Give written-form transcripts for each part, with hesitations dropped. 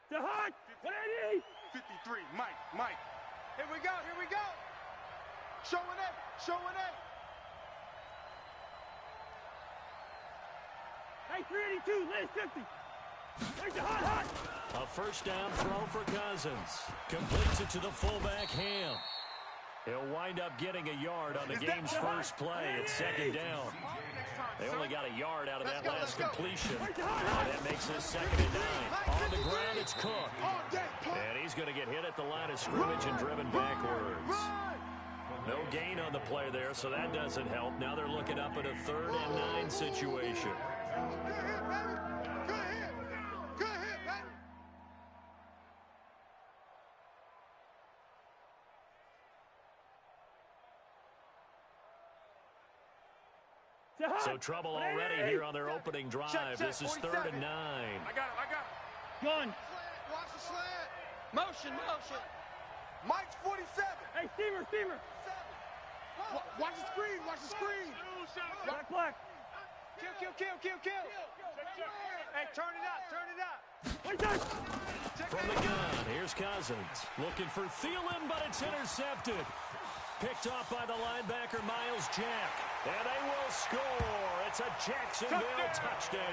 To hot. 180. 53, Mike. Here we go. Showing it. Hey, 382, Liz 50. There's the hot. A first down throw for Cousins. Completes it to the fullback, Ham. He'll wind up getting a yard on the game's first play. It's second down. They only got a yard out of that last completion. That makes it 2nd and 9. On the ground, it's Cook. And he's going to get hit at the line of scrimmage and driven backwards. No gain on the play there, so that doesn't help. Now they're looking up at a 3rd and 9 situation. So trouble already here on their opening drive. This is 3rd and 9. I got it. Gun. Watch the slant. Motion. Mike's 47. Hey, steamer. Watch the screen. Black. Kill. Hey, turn it up. Wait, touch. From the gun, here's Cousins. Looking for Thielen, but it's intercepted. Picked off by the linebacker, Miles Jack. And they will score. It's a Jacksonville touchdown.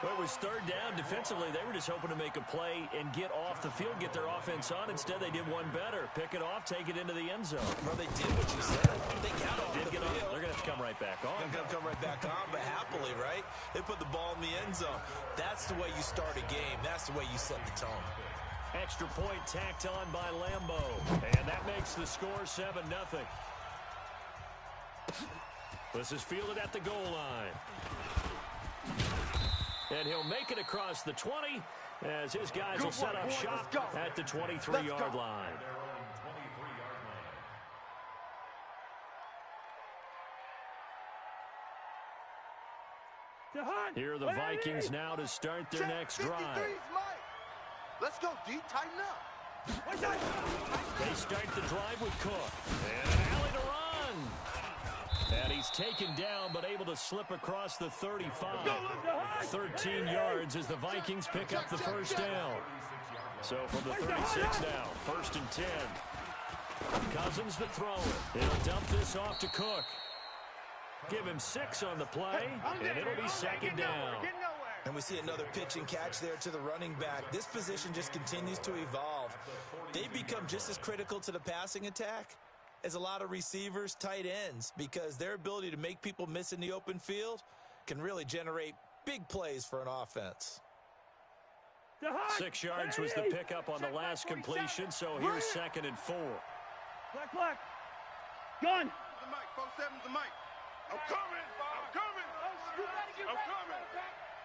Well, it was 3rd down. Defensively, they were just hoping to make a play and get off the field, get their offense on. Instead, they did one better. Pick it off, take it into the end zone. Well, they did what you said. They got off the field. They're going to have to come right back on. They're going to come right back on, but happily, right? They put the ball in the end zone. That's the way you start a game. That's the way you set the tone. Extra point tacked on by Lambo. And that makes the score 7-0. This is fielded at the goal line. And he'll make it across the 20 as his guys will set up shop at the 23-yard line. Here are the Vikings now to start their next drive. Let's go, D. Tighten up. They start the drive with Cook. And an alley to run. And he's taken down, but able to slip across the 35. 13 yards as the Vikings pick up the first down. So from the 36 now, 1st and 10. Cousins to throw it. He'll dump this off to Cook. Give him 6 on the play, and it'll be 2nd down. And we see another pitch and catch there to the running back. This position just continues to evolve. They become just as critical to the passing attack as a lot of receivers, tight ends, because their ability to make people miss in the open field can really generate big plays for an offense. 6 yards was the pickup on the last completion, so here's 2nd and 4. Black. Gun. The Mike, 47's the Mike. I'm coming.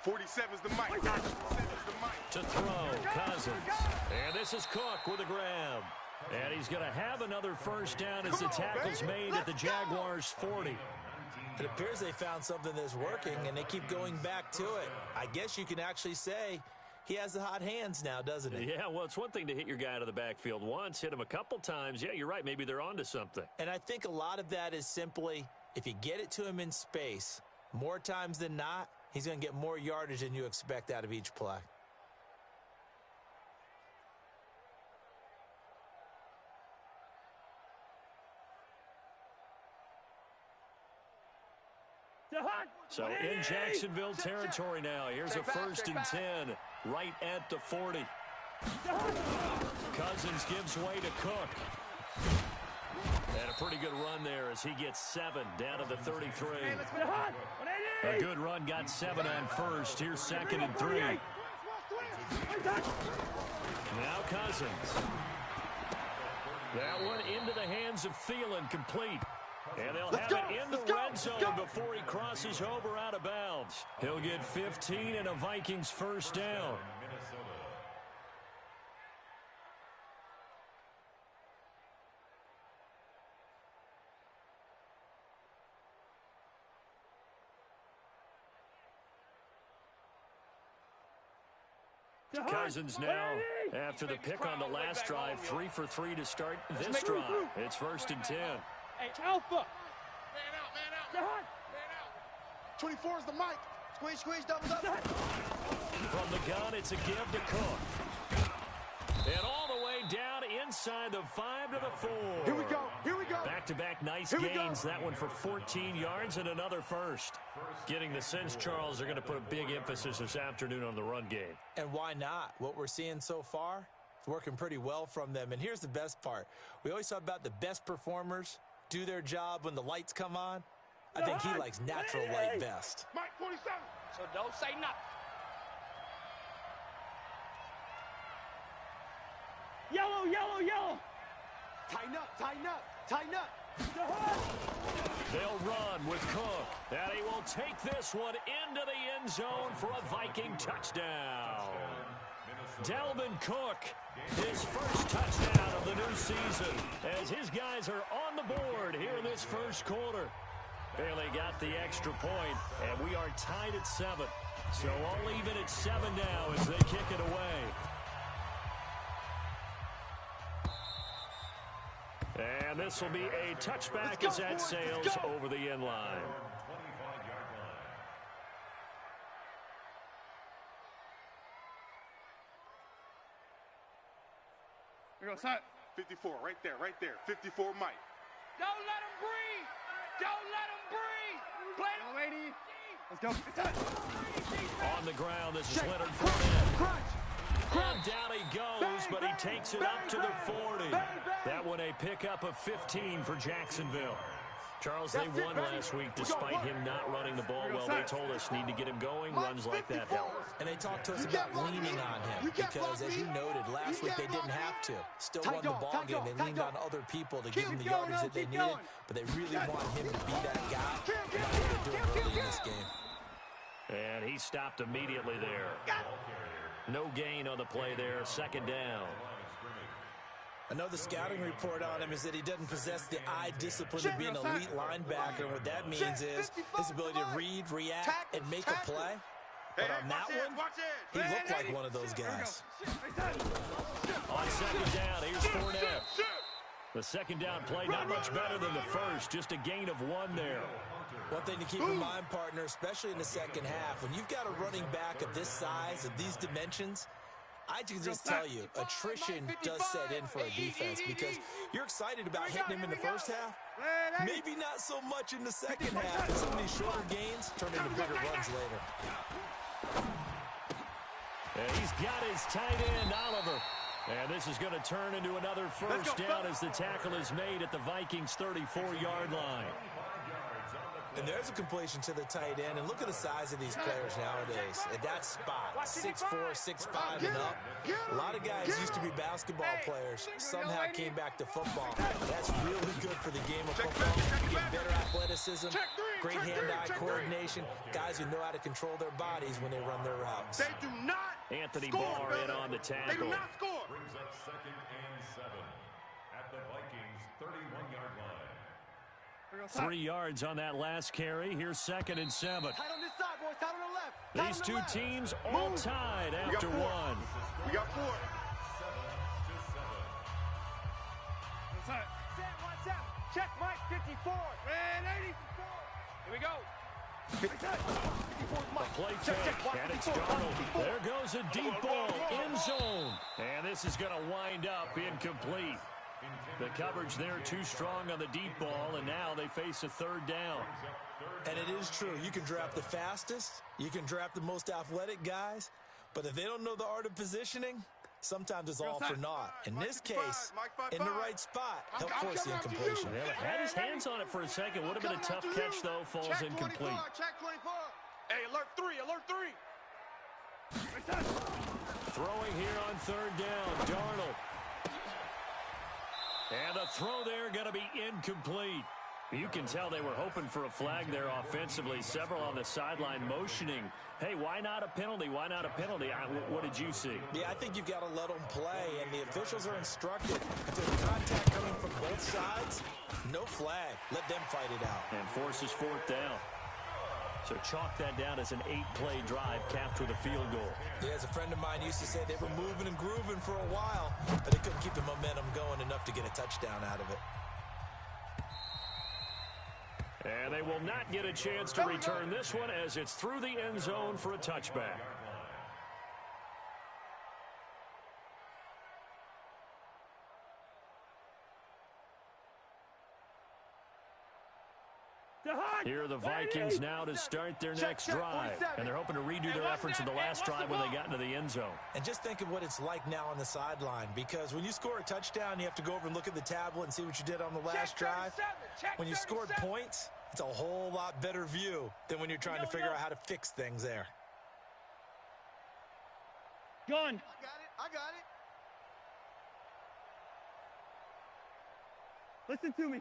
47's the Mike. 47's the Mike. To throw, Cousins. And this is Cook with a grab. And he's going to have another first down as the tackle's made at the Jaguars' 40. It appears they found something that's working, and they keep going back to it. I guess you can actually say he has the hot hands now, doesn't he? Yeah, well, it's one thing to hit your guy out of the backfield once, hit him a couple times. Yeah, you're right. Maybe they're onto something. And I think a lot of that is simply if you get it to him in space, more times than not, he's going to get more yardage than you expect out of each play. So in Jacksonville territory now. Here's a 1st and 10 right at the 40. Cousins gives way to Cook. And a pretty good run there as he gets 7 down to the 33. A good run, got 7 on first. Here's 2nd and 3. Now Cousins. That one into the hands of Thielen, complete. And they'll have it in the red zone before he crosses over out of bounds. He'll get 15 and a Vikings first down. Cousins now, after the pick on the last drive, 3 for 3 to start this drive. It's 1st and 10. Hey, Alpha. Man out. 24 is the Mike. Squeeze, double up. the gun. It's a give to Cook. And all the way down inside the 5 to the 4. Here we go. Here we go. Back-to-back nice gains. That one for 14 yards and another first. Getting the sense, Charles, are going to put a big emphasis this afternoon on the run game. And why not? What we're seeing so far, it's working pretty well from them. And here's the best part. We always talk about the best performers do their job when the lights come on. I think he likes natural light best. Mike 47. So don't say nothing. Yellow, yellow, yellow. Tighten up, tighten up, tighten up. They'll run with Cook. And he will take this one into the end zone for a Viking touchdown. Dalvin Cook, his first touchdown of the new season, as his guys are on the board here in this first quarter. Bailey got the extra point, and we are tied at 7. So all even at 7 now as they kick it away. And this will be a touchback as that sails over the end line. Here we go, set. 54, right there, right there. 54, Mike. Don't let him breathe. Don't let him breathe. Play Yellow lady. Let's go. Set. On the ground, this is Leonard Fournette. And down he goes, but he takes it up to the 40. That one a pickup of 15 for Jacksonville. Charles, they won last week despite him not running the ball well. They told us need to get him going. Runs like that help. And they talked to us about leaning on him because, as you noted, last week they didn't have to. Still won the ball game. They leaned on other people to give them the yardage that they needed, but they really want him to be that guy. And that's what they're doing early in this game. And he stopped immediately there. No gain on the play there. Second down. I know the scouting report on him is that he doesn't possess the eye discipline of being an elite linebacker. And what that means is his ability to read, react, and make a play. But on that one, he looked like one of those guys. On second down, here's Fournette. The second down play, not much better than the first. Just a gain of 1 there. One thing to keep in mind, partner, especially in the second half, when you've got a running back of this size, of these dimensions, I can just tell you, attrition does set in for a defense because you're excited about hitting him in the first half. Maybe not so much in the second half, and some of these shorter gains turn into bigger runs later. And he's got his tight end, Oliver. And this is going to turn into another first down as the tackle is made at the Vikings' 34-yard line. And there's a completion to the tight end. And look at the size of these players nowadays. At that spot, 6'4", 6'5", and up. A lot of guys used to be basketball players. Somehow came back to football. That's really good for the game of football. You get better athleticism, great hand-eye coordination. Guys who know how to control their bodies when they run their routes. They do not Anthony score, Barr brother. in on the tackle. They do not score. Brings up 2nd and 7 at the Vikings' 31-yard line. 3 yards on that last carry. Here's 2nd and 7. Tight on this side, boys. Tight on the left. These two teams all tied after 1. We got 4. Set. Watch out. Check Mike 54. Red 84. Here we go. The play fake, and it's Darnold. There goes a deep ball, end zone. And this is going to wind up incomplete. The coverage there too strong on the deep ball, and now they face a 3rd down. And it is true. You can draft the fastest. You can draft the most athletic guys. But if they don't know the art of positioning, sometimes it's all for naught. In this case, in the right spot, help force the incompletion. Yeah, had his hands on it for a second. Would have been a tough catch, though. Falls incomplete. Check 24. Hey, alert 3, alert 3. Throwing here on 3rd down, Darnold. And the throw there going to be incomplete. You can tell they were hoping for a flag there offensively. Several on the sideline motioning. Hey, why not a penalty? Why not a penalty? What did you see? Yeah, I think you've got to let them play, and the officials are instructed. If there's contact coming from both sides, no flag. Let them fight it out. And forces 4th down. So chalk that down as an 8-play drive capped with a field goal. Yeah, as a friend of mine used to say, they were moving and grooving for a while, but they couldn't keep the momentum going enough to get a touchdown out of it. And they will not get a chance to return this one as it's through the end zone for a touchback. Here are the Vikings now to start their next drive. And they're hoping to redo their efforts in the last drive when they got into the end zone. And just think of what it's like now on the sideline, because when you score a touchdown, you have to go over and look at the tablet and see what you did on the last drive. When you scored points, it's a whole lot better view than when you're trying to figure out how to fix things there. Gun. I got it. Listen to me.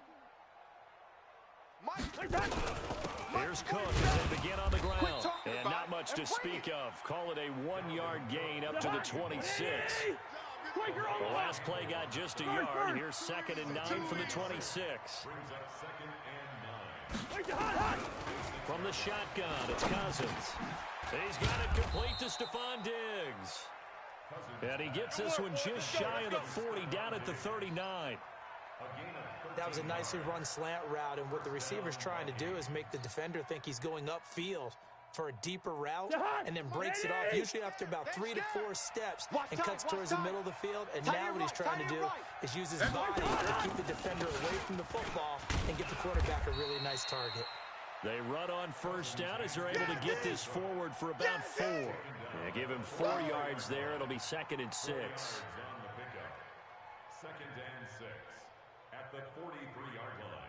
Here's Cook as they begin on the ground. And not much to speak of. Call it a 1-yard gain up to the 26. The last play got just a yard. Here's 2nd and 9 from the 26. From the shotgun, it's Cousins. He's got it complete to Stephon Diggs. And he gets this one just shy of the 40, down at the 39. That was a nicely run slant route, and what the receiver's trying to do is make the defender think he's going upfield for a deeper route, and then breaks it off, usually after about 3 to 4 steps, and cuts towards the middle of the field. And now what he's trying to do is use his body to keep the defender away from the football and get the quarterback a really nice target. They run on first down as they're able to get this forward for about 4. They give him 4 yards there. It'll be 2nd and 6. 2nd and 6 at the 43-yard line.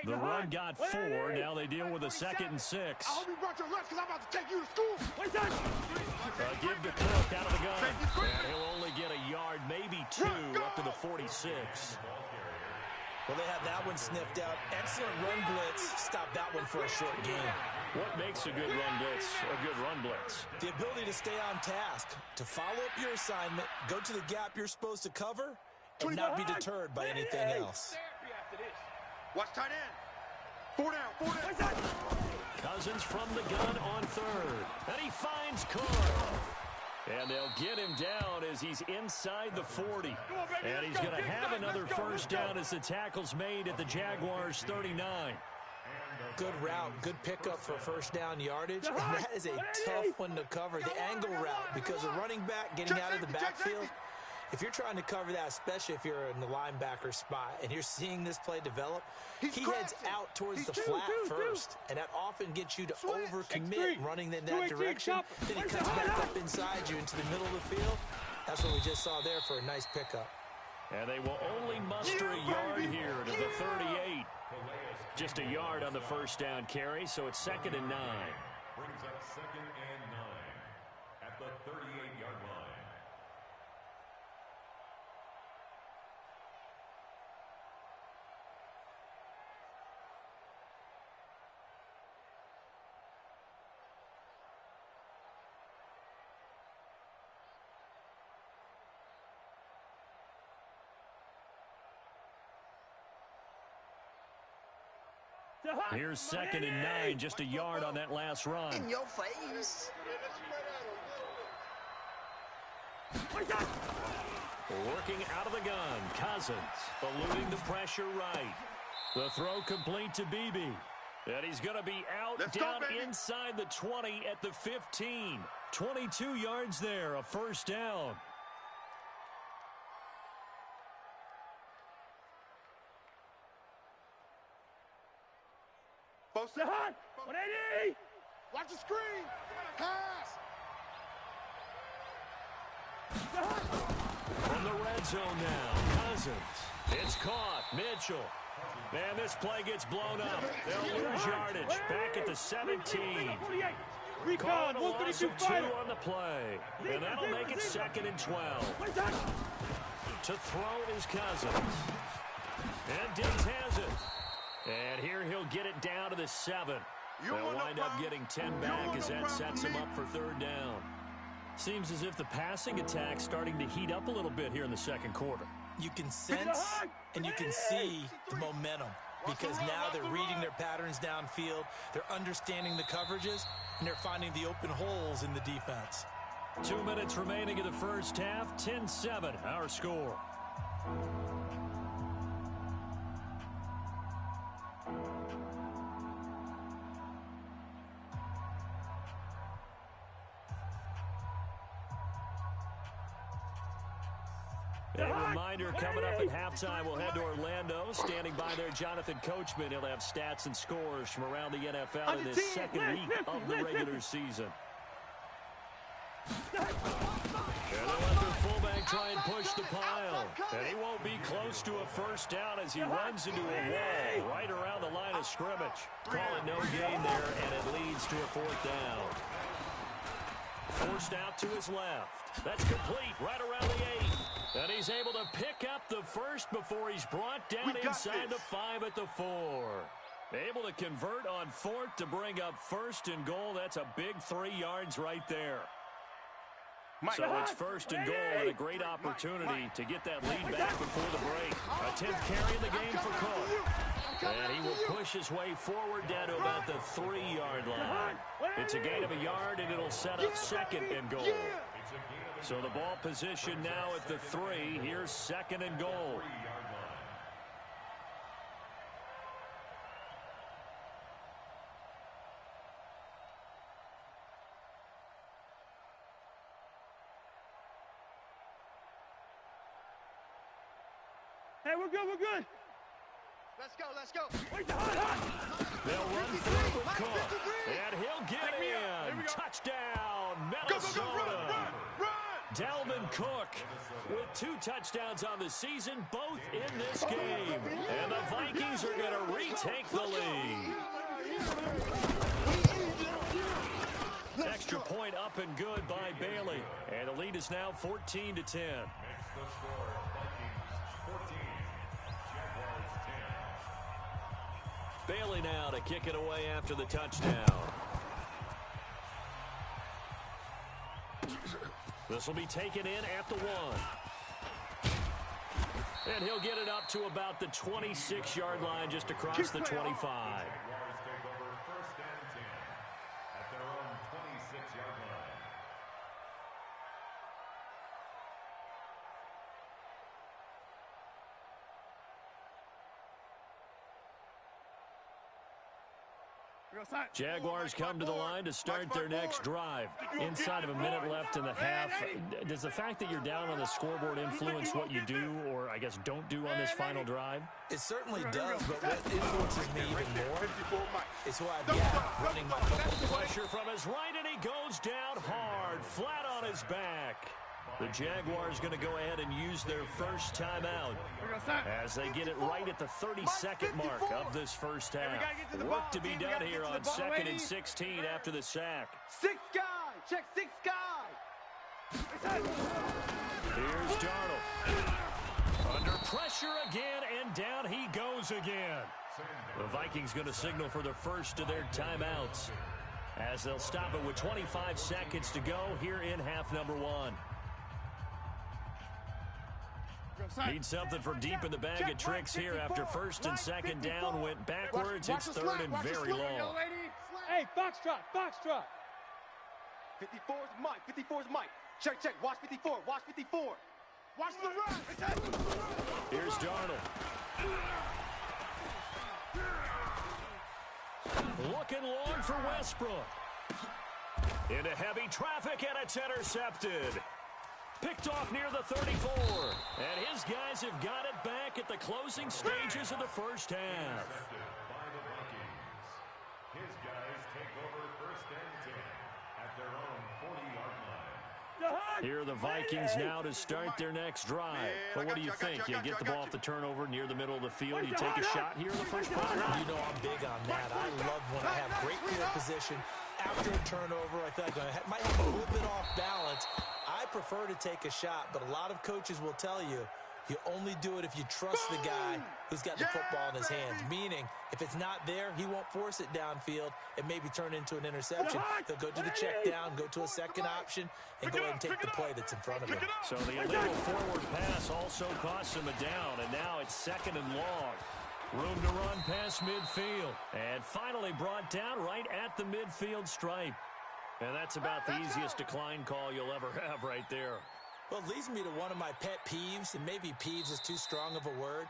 The run got 4. Now they deal with a 2nd and 6. I hope you brought your lunch because I'm about to take you to school. Give to Cook out of the gun. And he'll only get a yard, maybe 2, up to the 46. Well, they had that one sniffed out. Excellent run blitz. Stop that one for a short gain. What makes a good run blitz a good run blitz? The ability to stay on task, to follow up your assignment, go to the gap you're supposed to cover, and not be deterred by anything else. Watch tight end. 4 down. Cousins from the gun on 3rd. And he finds Cook. And they'll get him down as he's inside the 40. And he's going to have another first down as the tackle's made at the Jaguars' 39. Good route, good pickup for first down yardage. And that is a tough one to cover, the angle route, because a running back getting out of the backfield, if you're trying to cover that, especially if you're in the linebacker spot and you're seeing this play develop, he heads out towards the flat first, and that often gets you to overcommit running in that direction. Then he cuts back up inside you into the middle of the field. That's what we just saw there for a nice pickup. And they will only muster a yard here to the 38. Just a yard on the first down carry, so it's 2nd and 9. Brings up 2nd and 9 at the 38-yard line. Here's 2nd and 9, just a yard on that last run. In your face. Working out of the gun, Cousins, eluding the pressure right. The throw complete to Beebe. And he's going to be out down inside the 20 at the 15. 22 yards there, a first down. Both 180. Watch the screen. Pass. From the red zone now, Cousins. It's caught. Mitchell. Man, this play gets blown up. They'll lose yardage. Back at the 17. Caught a loss of 2 on the play. And that'll make it 2nd and 12. To throw is Cousins. And Diggs has it. And here he'll get it down to the 7. They'll wind up getting 10 back as that sets him up for 3rd down. Seems as if the passing attack's starting to heat up a little bit here in the second quarter. You can sense and you can see the momentum, because now they're reading their patterns downfield, they're understanding the coverages, and they're finding the open holes in the defense. 2 minutes remaining in the first half, 10-7, our score. A reminder coming up at halftime, we'll head to Orlando. Standing by there, Jonathan Coachman. He'll have stats and scores from around the NFL in this second week of the regular season. And they'll let their fullback try and push the pile. And he won't be close to a first down as he runs into a wall right around the line of scrimmage. Call it no gain there, and it leads to a fourth down. Forced out to his left. That's complete right around the 8. And he's able to pick up the first before he's brought down inside the 5 at the 4. Able to convert on 4th to bring up first and goal. That's a big 3 yards right there. So it's first and goal and a great opportunity to get that lead back before the break. A 10th carry in the game for Cook. And he will push his way forward down to about the 3-yard line. It's a gain of a yard, and it'll set up second and goal. So the ball position now at the 3. Here's second and goal. Hey, we're good, we're good. Let's go, let's go. They'll run through with Cook, and he'll get in. Touchdown, Minnesota. Run. Dalvin Cook with 2 touchdowns on the season, both in this game. And the Vikings are going to retake the lead. Extra point up and good by Bailey. And the lead is now 14-10. Bailey now to kick it away after the touchdown. This will be taken in at the 1. And he'll get it up to about the 26-yard line just across the 25. Jaguars come to the line to start their next drive. Inside of a minute left in the half. Does the fact that you're down on the scoreboard influence what you do, or I guess don't do on this final drive? It certainly does, but what influences me even more is who I've got running my football. Pressure from his right, and he goes down hard, flat on his back. The Jaguars going to go ahead and use their first timeout as they get it right at the 32nd mark of this first half. Work to be done here on 2nd and 16 after the sack. 6 guy. Check 6 guy. Here's Darnold. Under pressure again, and down he goes again. The Vikings going to signal for the first of their timeouts as they'll stop it with 25 seconds to go here in half number 1. Need something from deep in the bag of tricks here after first and second down went backwards. It's third and very long. Hey, foxtrot, foxtrot. 54 is Mike. 54 is Mike. Check. Watch 54. Watch 54. Watch the run. Here's Darnold. Looking long for Westbrook. Into heavy traffic, and it's intercepted. Picked off near the 34. And his guys have got it back at the closing stages of the first half. By the Vikings. His guys take over first and 10 at their own 40-yard line. Here are the Vikings now to start their next drive. But what do you think? You get the ball off the turnover near the middle of the field. You take a shot here in the first quarter. You know I'm big on that. I love when I have great field position. After a turnover, I feel like I might have a little bit off balance. I prefer to take a shot, but a lot of coaches will tell you, you only do it if you trust the guy who's got the football in his hands. Meaning, if it's not there, he won't force it downfield and maybe turn into an interception. He'll go to the check down, go to a second option, and go ahead and take the play that's in front of him. So the illegal forward pass also costs him a down, and now it's second and long. Room to run past midfield. And finally brought down right at the midfield stripe. And that's about the easiest decline call you'll ever have right there. Well, it leads me to one of my pet peeves, and maybe peeves is too strong of a word.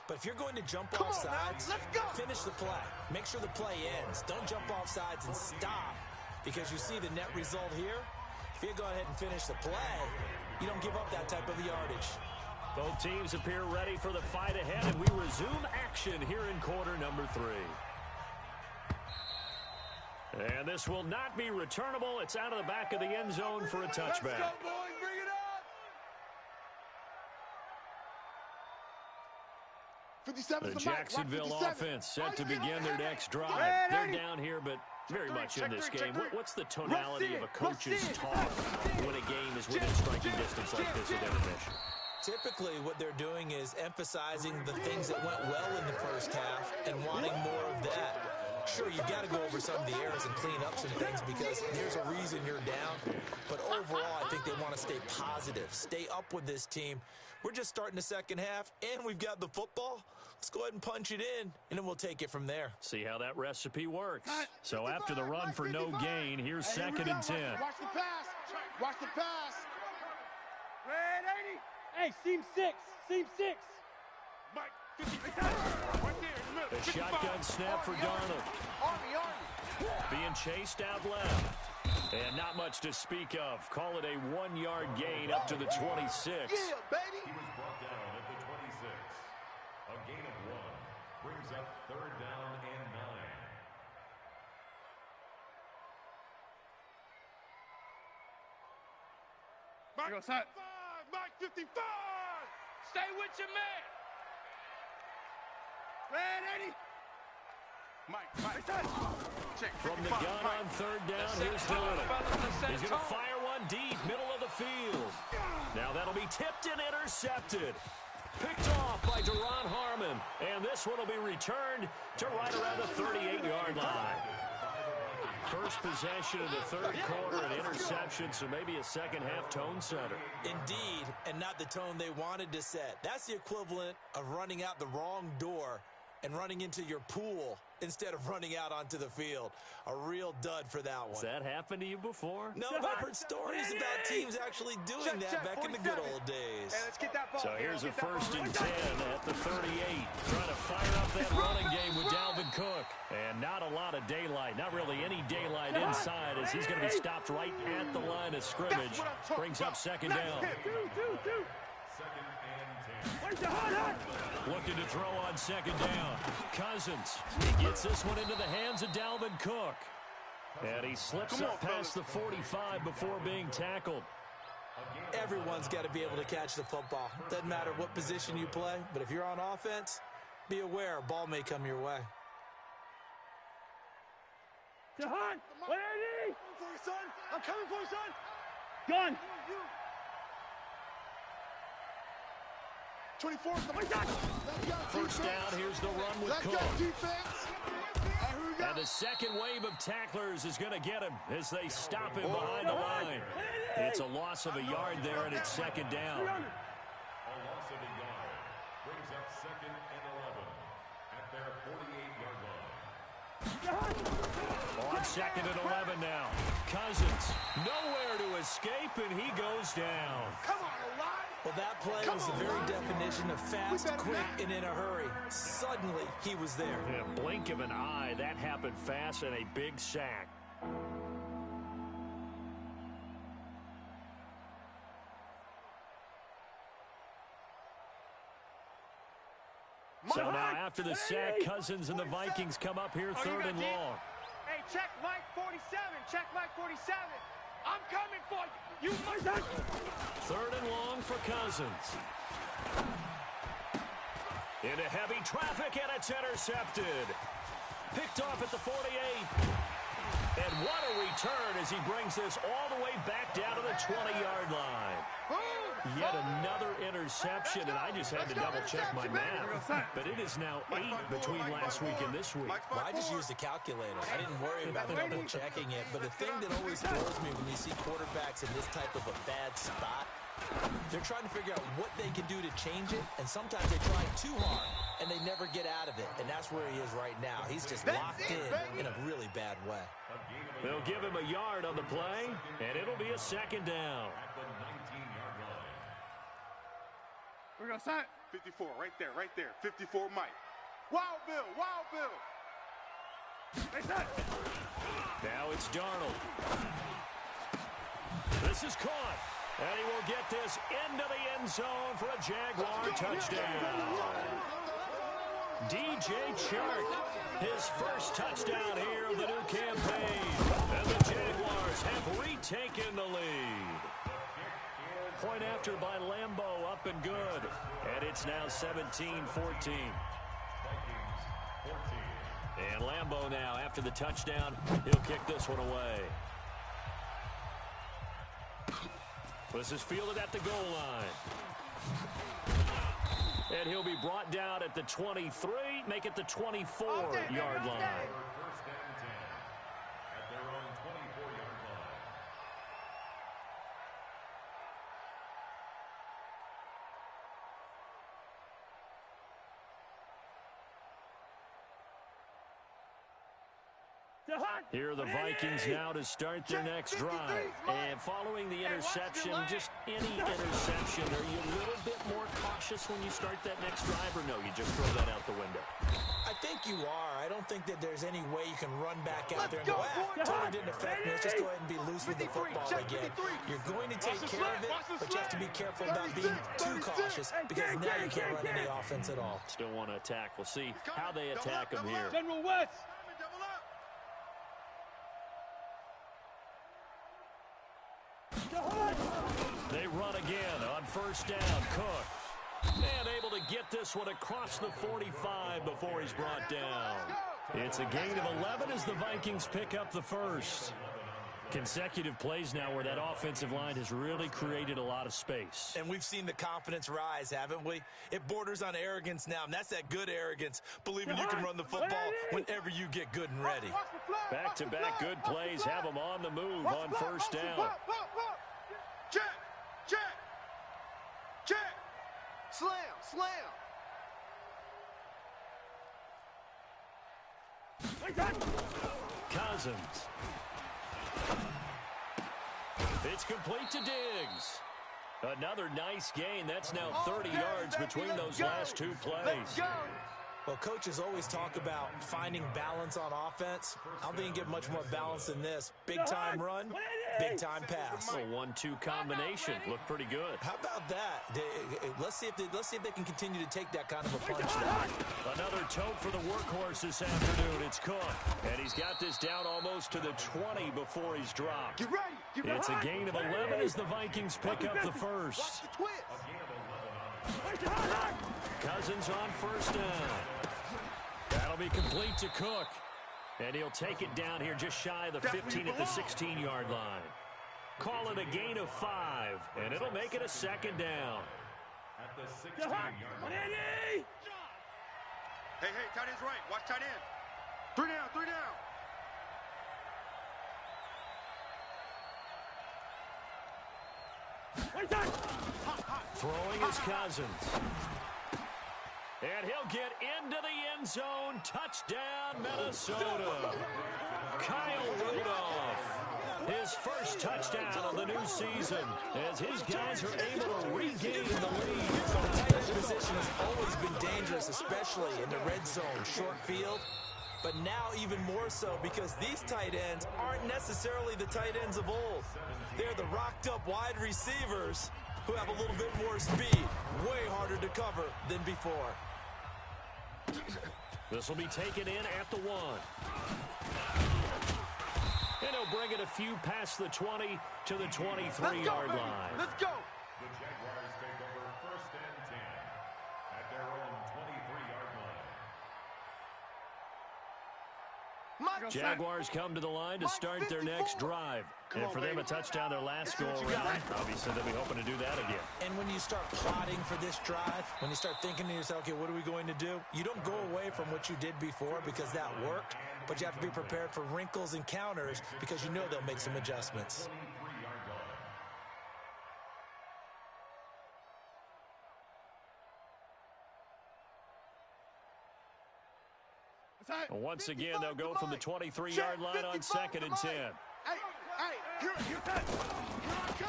But if you're going to jump off sides, finish the play. Make sure the play ends. Don't jump off sides and stop, because you see the net result here. If you go ahead and finish the play, you don't give up that type of yardage. Both teams appear ready for the fight ahead, and we resume action here in quarter number 3. And this will not be returnable. It's out of the back of the end zone for a touchback. Let's go, boys. Bring it up. 57 The Jacksonville offense set to begin their next drive. They're down here, but very much in this game. What's the tonality of a coach's talk when a game is within striking distance like this at intermission? Typically, what they're doing is emphasizing the things that went well in the first half and wanting more of that. Sure, you've got to go over some of the errors and clean up some things because there's a reason you're down. But overall, I think they want to stay positive, stay up with this team. We're just starting the second half, and we've got the football. Let's go ahead and punch it in, and then we'll take it from there. See how that recipe works. So after the run for no gain, here's 2nd and 10. Watch the pass. Watch the pass. Red 80. Hey, seam 6. Seam 6. Mike, 55. Right there in the middle. The shotgun snap for Darnold. Army. Being chased out left. And not much to speak of. Call it a 1-yard gain up to the 26. Yeah, baby. He was brought down at the 26. A gain of 1 brings up 3rd down and 9. Mike, 55. Mike, 55. Stay with your man. Red 80. Mike. Check. From the 55. gun Mike. on 3rd down, here's Darnold. He's going to fire one deep, middle of the field. Now that'll be tipped and intercepted. Picked off by Duron Harmon. And this one will be returned to right around the 38-yard line. First possession of the 3rd quarter, an interception, so maybe a second-half tone setter. Indeed, and not the tone they wanted to set. That's the equivalent of running out the wrong door and running into your pool instead of running out onto the field. A real dud for that one. Has that happened to you before? No, but I've heard stories about teams actually doing that back in the good old days. Hey, let's get that ball. So here's a 1st and 10 at the 38. Trying to fire up that running game with Dalvin Cook. And not a lot of daylight. Not really any daylight inside as he's going to be stopped right at the line of scrimmage. Brings up 2nd down. 2nd and 10. Looking to throw on 2nd down. Cousins. He gets this one into the hands of Dalvin Cook. And he slips up past the 45 before being tackled. Everyone's got to be able to catch the football. Doesn't matter what position you play, but if you're on offense, be aware a ball may come your way. Jahan, 180. For you, son. I'm coming for you, son. Gun. 24. First down, here's the run with Let's Cook. go, defense. Here we go. And the second wave of tacklers is going to get him as they stop him behind the line. It's a loss of a yard there, and it's 2nd down. A loss of a yard brings up 2nd and 11 at their 48-yard line. On 2nd and 11 now. Cousins, nowhere to escape, and he goes down. Come on, Eli. Well, that play was the very definition of fast, quick, and in a hurry. Suddenly, he was there. In a blink of an eye, that happened fast, and a big sack. So now after the sack, Cousins and the Vikings come up here 3rd and long. Hey, check Mike 47. Check Mike 47. I'm coming for you. You must. 3rd and long for Cousins. Into heavy traffic, and it's intercepted. Picked off at the 48. And what a return as he brings this all the way back down to the 20-yard line. Yet another interception, and I just had to double-check my math. But it is now 8 between last week and this week. Well, I just used a calculator. I didn't worry about double-checking it. But the thing that always throws me when you see quarterbacks in this type of a bad spot, they're trying to figure out what they can do to change it, and sometimes they try too hard, and they never get out of it. And that's where he is right now. He's just locked in a really bad way. They'll give him a yard on the play, and it'll be a 2nd down. At the 19-yard line. We're going to sign. 54, right there. 54, Mike. Wild Bill. Now it's Darnold. This is caught. And he will get this into the end zone for a Jaguar touchdown. DJ Chark, his first touchdown here of the new campaign. And the Jaguars have retaken the lead. Point after by Lambeau, up and good. And it's now 17-14. And Lambeau now, after the touchdown, he'll kick this one away. This is fielded at the goal line. And he'll be brought down at the 23, make it the 24-yard line. First and 10 at their own 24-yard line. Here are the Vikings now to start their next drive. And following the interception, just any interception, are you a little bit more cautious when you start that next drive, or no, you just throw that out the window? I think you are. I don't think that there's any way you can run back out there and go, totally didn't affect me. Let's just go ahead and be loose with the football again. You're going to take care of it, but you have to be careful about being too cautious because now you can't run any offense at all. Still want to attack. We'll see how they attack them here. General West. They run again on first down. Cook. And able to get this one across the 45 before he's brought down. It's a gain of 11 as the Vikings pick up the first. Consecutive plays now where that offensive line has really created a lot of space. And we've seen the confidence rise, haven't we? It borders on arrogance now, and that's that good arrogance, believing you can run the football whenever you get good and ready. Back-to-back good plays have them on the move on first down. Check, check, check. Slam, slam. Cousins. It's complete to Diggs. Another nice gain. That's now 30 yards between those last two plays. Well, coaches always talk about finding balance on offense. I don't think you get much more balance than this. Big-time run, big-time pass. A 1-2 combination. Looked pretty good. How about that? Let's see if they can continue to take that kind of a punch now. Another tote for the workhorse this afternoon. It's Cook. And he's got this down almost to the 20 before he's dropped. Get ready. Get ready. It's a gain of 11 as the Vikings pick up the first. Watch the twist. Cousins on first down. That'll be complete to Cook. And he'll take it down here just shy of the 15 at the 16-yard line. Call it a gain of 5, and it'll make it a second down. At the 16-yard line. Hey, tight end's right. Watch tight end. 3 down, 3 down. Throwing is Cousins. And he'll get into the end zone. Touchdown, Minnesota. Kyle Rudolph. His first touchdown of the new season as his guys are able to regain the lead. So tight end position has always been dangerous, especially in the red zone, short field. But now even more so because these tight ends aren't necessarily the tight ends of old. They're the rocked-up wide receivers who have a little bit more speed. Way harder to cover than before. This will be taken in at the 1. And he'll bring it a few past the 20 to the 23-yard line. Let's go. The Jaguars take over first and 10 at their own 23-yard line. Jaguars come to the line to start their next drive. And for them, a touchdown their last go-around. Obviously, they'll be hoping to do that again. And when you start plotting for this drive, when you start thinking to yourself, okay, what are we going to do? You don't go away from what you did before because that worked, but you have to be prepared for wrinkles and counters because you know they'll make some adjustments. 23-yard line. Well, once again, they'll go from the 23-yard line on second and 10.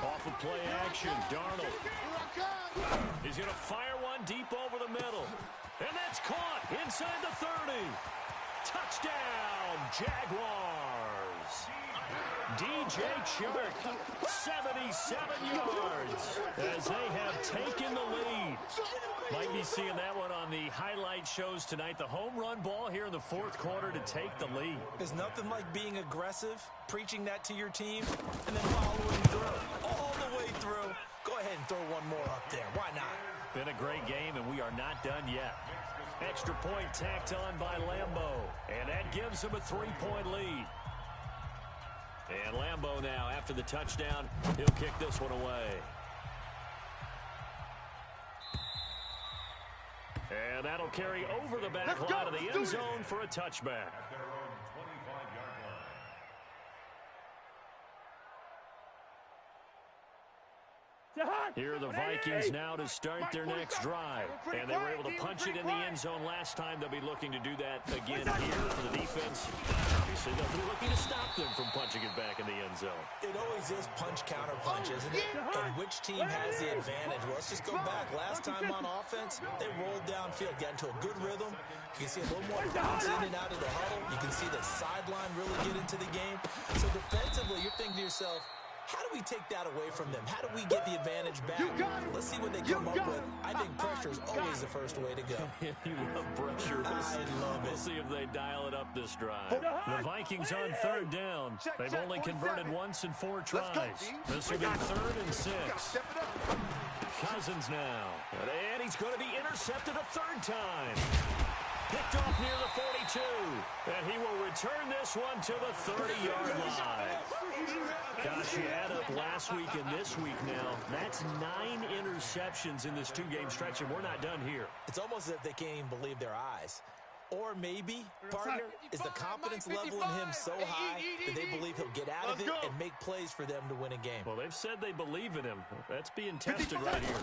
Off of play action, Darnold. He's going to fire one deep over the middle. And that's caught inside the 30. Touchdown, Jaguars. DJ Chark, 77 yards as they have taken the lead. Might be seeing that one on the highlight shows tonight. The home run ball here in the fourth quarter to take the lead. There's nothing like being aggressive, preaching that to your team, and then following through. All the way through. Go ahead and throw one more up there. Why not? Been a great game, and we are not done yet. Extra point tacked on by Lambo, and that gives him a 3-point lead. And Lambo now, after the touchdown, he'll kick this one away. And that'll carry over the back line of the end zone for a touchback. Here are the Vikings now to start their next drive. And they were able to punch it in the end zone last time. They'll be looking to do that again here for the defense. Obviously, they'll be looking to stop them from punching it back in the end zone. It always is punch-counter-punch, isn't it? And which team has the advantage? Well, let's just go back. Last time on offense, they rolled downfield, got into a good rhythm. You can see a little more bounce in and out of the huddle. You can see the sideline really get into the game. So defensively, you're thinking to yourself, how do we take that away from them? How do we get the advantage back? Let's see what they come up with. I think pressure is always the first way to go. You love pressure. I love it. We'll see if they dial it up this drive. The Vikings on third down. They've only converted once in 4 tries. This will be 3rd and 6. Cousins now. And he's going to be intercepted a 3rd time. Picked off near the 42. And he will return this one to the 30-yard line. Gosh, you add up last week and this week now. That's 9 interceptions in this 2-game stretch, and we're not done here. It's almost as if they can't even believe their eyes. Or maybe, partner, is the confidence level in him so high that they believe he'll get out of it and make plays for them to win a game. Well, they've said they believe in him. That's being tested right here.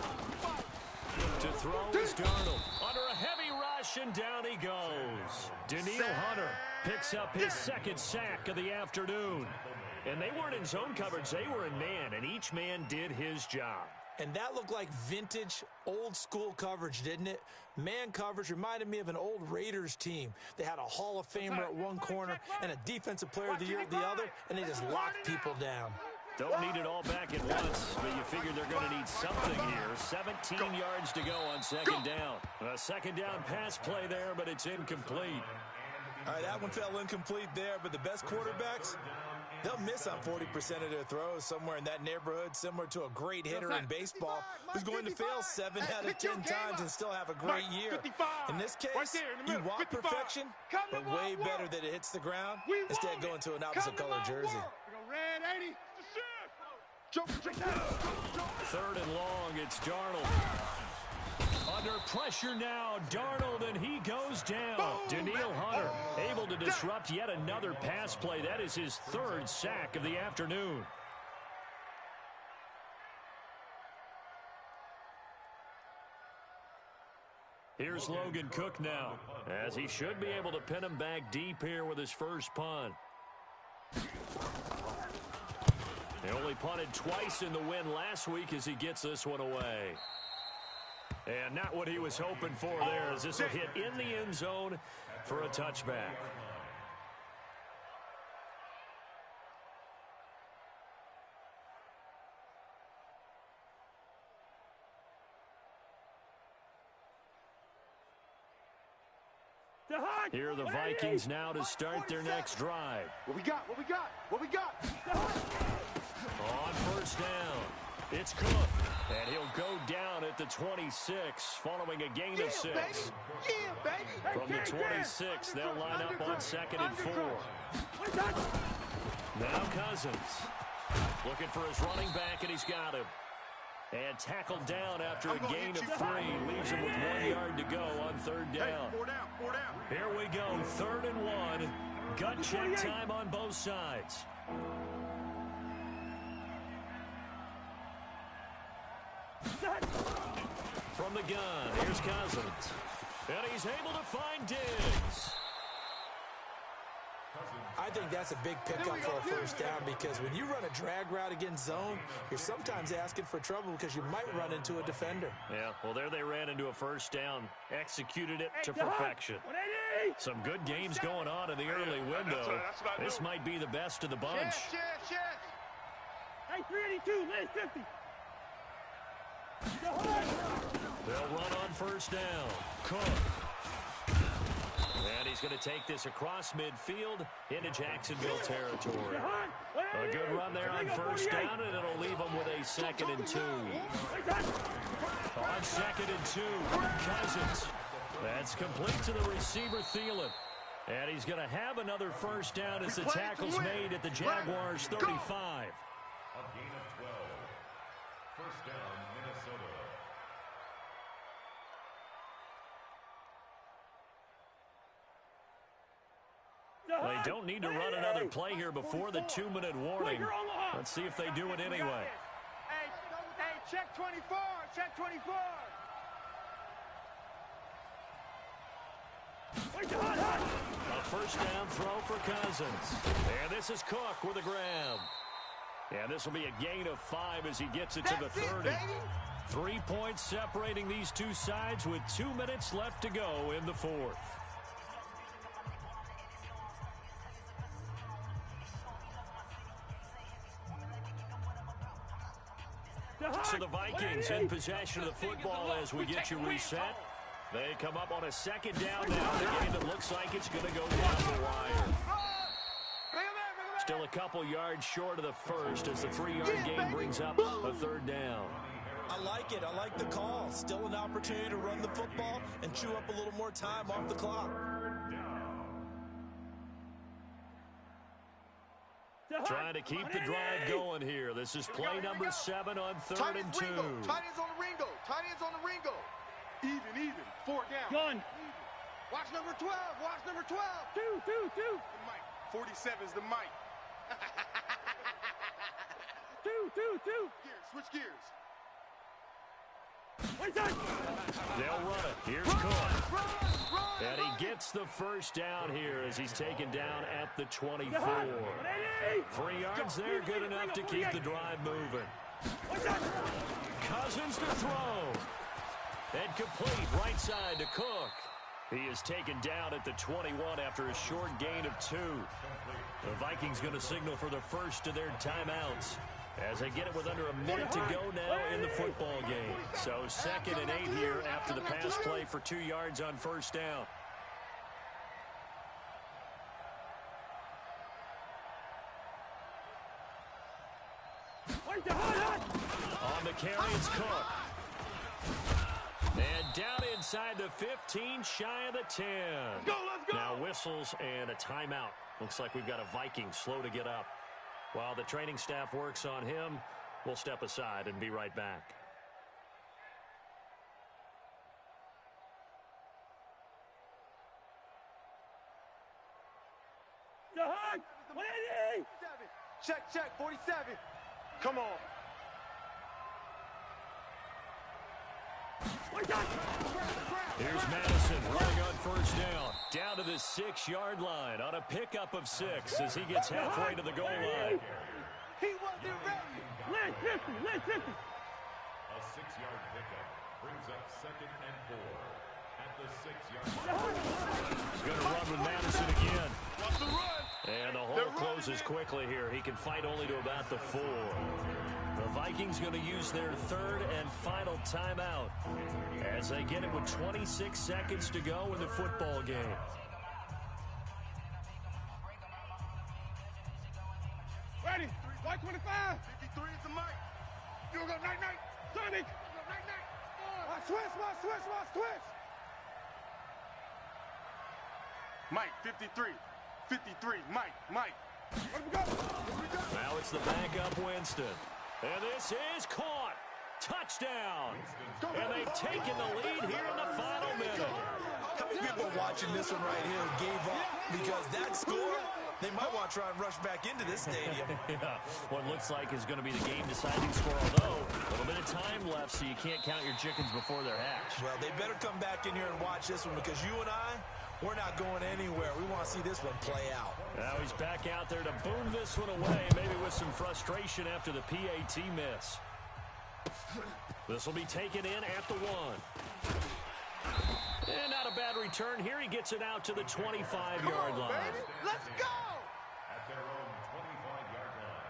To throw is Darnold. Under a heavy rush, and down he goes. Daniil Hunter picks up his 2nd sack of the afternoon. And they weren't in zone coverage. They were in man, and each man did his job. And that looked like vintage, old-school coverage, didn't it? Man coverage reminded me of an old Raiders team. They had a Hall of Famer at one corner and a Defensive Player of the Year at the other, and they just locked people down. Don't need it all back at once, but you figure they're going to need something here. 17 yards to go on 2nd down. A 2nd down pass play there, but it's incomplete. All right, that one fell incomplete there, but the best quarterbacks, they'll miss on 40% of their throws, somewhere in that neighborhood, similar to a great hitter in baseball who's going to fail 7 out of 10 times and still have a great year. In this case, you want perfection, but way better that it hits the ground instead of going to an opposite color jersey. Red 80. 3rd and long, it's Darnold. Under pressure now, Darnold, and he goes down. Daniil Hunter able to disrupt yet another pass play. That is his 3rd sack of the afternoon. Here's Logan Cook now, as he should be able to pin him back deep here with his first punt. They only punted twice in the win last week as he gets this one away. And not what he was hoping for there, as this will hit in the end zone for a touchback. Here are the Vikings now to start their next drive. What we got? What we got? What we got? On 1st down, it's Cook, and he'll go down at the 26 following a gain of 6. From the 26, they'll line up on 2nd and 4. Now Cousins looking for his running back, and he's got him. And tackled down after a gain of 3. Leaves him with 1 yard to go on 3rd down. Hey, 4 down, 4 down. Here we go, 3rd and 1. Gut check time on both sides. From the gun, here's Cousins. And he's able to find Diggs. I think that's a big pickup for a 1st down, because when you run a drag route against zone, you're sometimes asking for trouble because you might run into a defender. Yeah, well, there they ran into a 1st down. Executed it to perfection. Some good games going on in the early window. This might be the best of the bunch. Yes. Hey, 382, Liz 50. They'll run on first down. Cook. And he's going to take this across midfield into Jacksonville territory. A good run there on first down, and it'll leave them with a 2nd and 2. On 2nd and 2, Cousins. That's complete to the receiver, Thielen. And he's going to have another first down as the tackle's made at the Jaguars' 35. A gain of 12. First down, Minnesota. They don't need to run another play here before the 2-minute warning. Let's see if they do it anyway. Hey, check 24. Check 24. A first down throw for Cousins. And this is Cook with a grab. And this will be a gain of 5 as he gets it to the 30. 3 points separating these two sides with 2 minutes left to go in the fourth. So the Vikings in possession of the football as we get you reset. They come up on a 2nd down now. The game that looks like it's going to go down the wire. Still a couple yards short of the first as the 3-yard gain brings up a 3rd down. I like it. I like the call. Still an opportunity to run the football and chew up a little more time off the clock. Trying to keep the drive going here. This is play number 7 on 3rd and 2. Tight ends on the Ringo. Tight ends on the Ringo. Even. 4 down. Gun. Watch number 12. Watch number 12. Two. The Mike. 47's the Mike. Two. Gears. Switch gears. They'll run it. Here's Cook. And he gets the first down here as he's taken down at the 24. 3 yards there, good enough to keep the drive moving. Cousins to throw. And complete right side to Cook. He is taken down at the 21 after a short gain of 2. The Vikings going to signal for the first of their timeouts as they get it with under a minute to go now in the football game. So 2nd and 8 here after the pass play for 2 yards on first down. On the carry, it's Cook. And down inside the 15, shy of the 10. Let's go. Now whistles and a timeout. Looks like we've got a Viking slow to get up. While the training staff works on him, we'll step aside and be right back. Check. 47. Come on. Here's Madison running on first down. Down to the 6-yard line on a pickup of 6 as he gets halfway to the goal line. He wasn't ready. Let's 50. A 6-yard pickup brings up 2nd and 4 at the 6-yard line. He's going to run with Madison again. Watch the run. And the hole closes quickly here. He can fight only to about the 4. The Vikings going to use their 3rd and final timeout as they get it with 26 seconds to go in the football game. Ready. White 25. 53 is the Mike. You go night. Sonic. Night. Switch. Mike, 53. 53, Mike. Now it's the backup Winston. And this is caught. Touchdown. And they've taken the lead here in the final minute. How many people watching this one right here gave up because that score? They might want to try and rush back into this stadium. Yeah, what looks like is going to be the game-deciding score, although a little bit of time left, so you can't count your chickens before they're hatched. Well, they better come back in here and watch this one because you and I, we're not going anywhere. We want to see this one play out. Now he's back out there to boom this one away, maybe with some frustration after the PAT miss. This will be taken in at the 1. And not a bad return here. He gets it out to the 25-yard line. Baby. Let's go! At their own 25-yard line.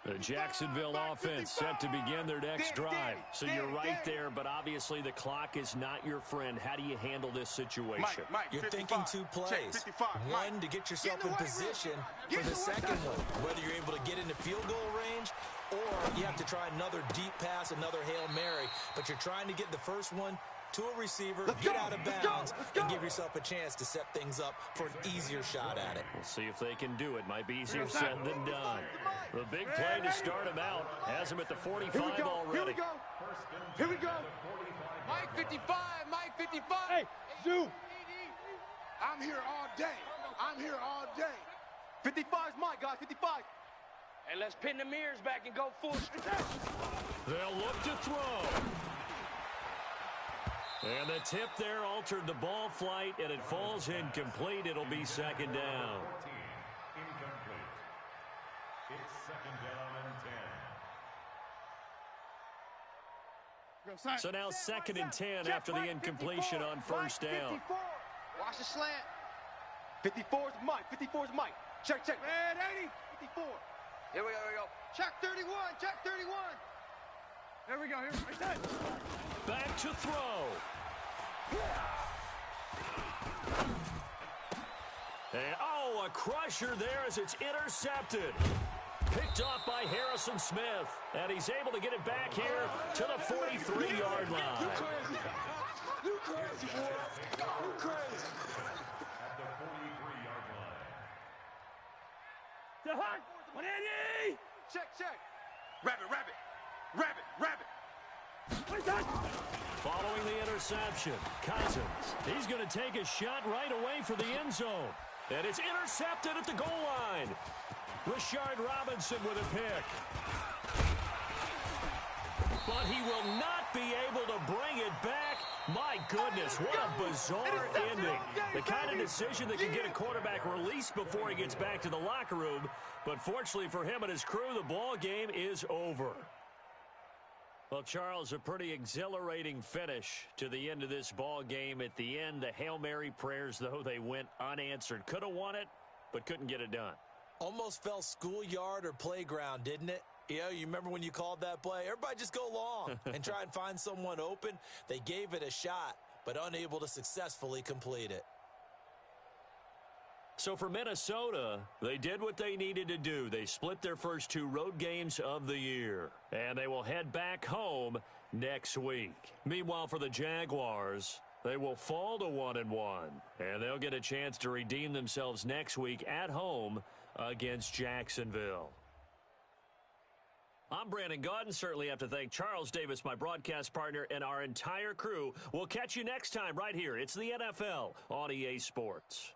The Jacksonville offense set to begin their next drive. So you're right there, but obviously the clock is not your friend. How do you handle this situation? Mike, You're 55. thinking two plays. Check, 55. One, to get yourself in position for the second one, whether you're able to get into field goal range or you have to try another deep pass, another Hail Mary, but you're trying to get the first one to a receiver, get out of bounds, and give yourself a chance to set things up for an easier shot at it. We'll see if they can do it. Might be easier said than done. The big play to start him out has him at the 45 already. Here we go. Here we go. Mike 55. Mike 55. Hey, Zoo. I'm here all day. I'm here all day. 55 is Mike, guys. 55. Hey, let's pin the mirrors back and go full strength. They'll look to throw. And the tip there altered the ball flight, and it falls incomplete. It'll be second down. 14, incomplete. It's second down and 10. So now second and 10 after the incompletion on first down. Watch the slant. 54 is Mike. 54 is Mike. Check. Red 80. 54. Here we go. Check 31. Check 31. Here we go. Back to throw. And, a crusher there as it's intercepted. Picked off by Harrison Smith. And he's able to get it back here to the 43-yard line. You crazy, boy. You crazy. At the 43-yard line. To Hunt. 180. Check. Rabbit. Following the interception, Cousins. He's going to take a shot right away for the end zone. And it's intercepted at the goal line. Rashard Robinson with a pick. But he will not be able to bring it back. My goodness, what a bizarre ending. The kind of decision that can get a quarterback released before he gets back to the locker room. But fortunately for him and his crew, the ball game is over. Well, Charles, a pretty exhilarating finish to the end of this ball game. At the end, the Hail Mary prayers, though, they went unanswered. Could have won it, but couldn't get it done. Almost felt schoolyard or playground, didn't it? Yeah, you remember when you called that play? Everybody just go long and try and find someone open. They gave it a shot, but unable to successfully complete it. So for Minnesota, they did what they needed to do. They split their first two road games of the year, and they will head back home next week. Meanwhile, for the Jaguars, they will fall to 1-1, and they'll get a chance to redeem themselves next week at home against Jacksonville. I'm Brandon Gaudin. Certainly have to thank Charles Davis, my broadcast partner, and our entire crew. We'll catch you next time right here. It's the NFL on EA Sports.